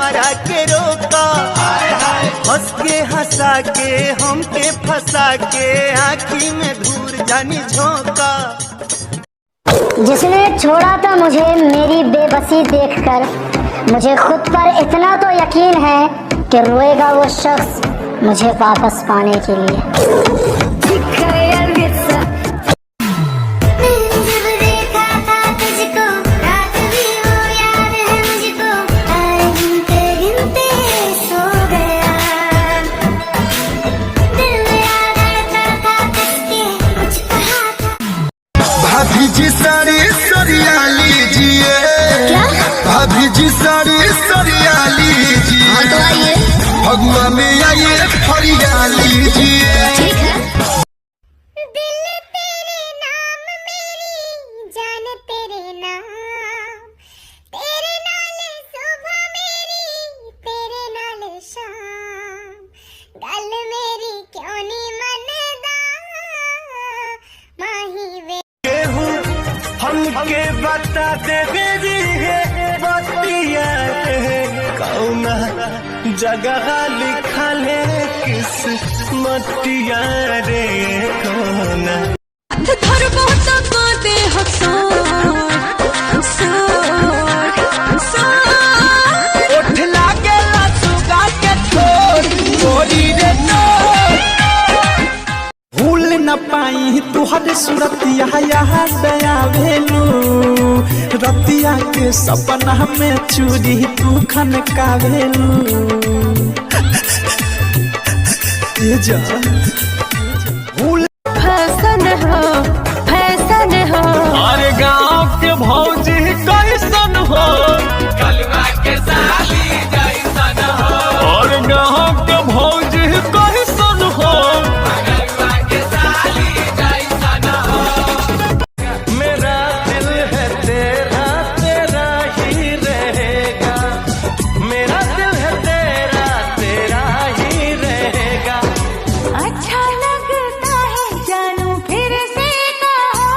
हमारा के रोका, हंस के हंसा के हमके फंसा के आँखी में धूल जानी झोंका। जिसने छोड़ा था मुझे मेरी बेबसी देखकर, मुझे खुद पर इतना तो यकीन है कि रोएगा वो शख्स मुझे वापस पाने के लिए। भाभी जी साड़ी सरिया लीजिए, भाभी जी साड़ी सरिया लीजिए, हाँ तो आइए भगवा में आइए फरिया लीजिए। ठीक है। दिल तेरे नाम मेरी जान तेरे नाम, तेरे नाल सुबह मेरी तेरे नाल शाम, गल मेरी क्यों नहीं मनदा माही वे। हमके बता दे बेरी है बतिया कौना जगह लिखा ले किस मटिया रे कौना। उठ लागे लसुगा के छोड़ छोड़ी रे भूल न पाई तुहरे सूरतिया यहाँ दया भेलू, रतिया के सपना में चूड़ी तू खनका भेलू। फैशन हो अरे गाँव के भौजी कैसन हो, कलवा के साली जैसन हो। और गाँव के भौजी कैसन हो, कलवा के साली जैसन हो। मेरा दिल है तेरा तेरा ही रहेगा, मेरा दिल है तेरा तेरा ही रहेगा। अच्छा लगता है जानू फिर से कहो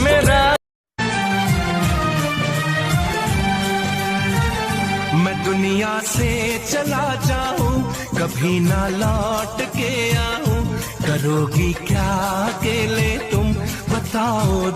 मेरा मैं दुनिया से चला जाऊं कभी ना लौट के आऊं, करोगी क्या अकेले तुम बताओ।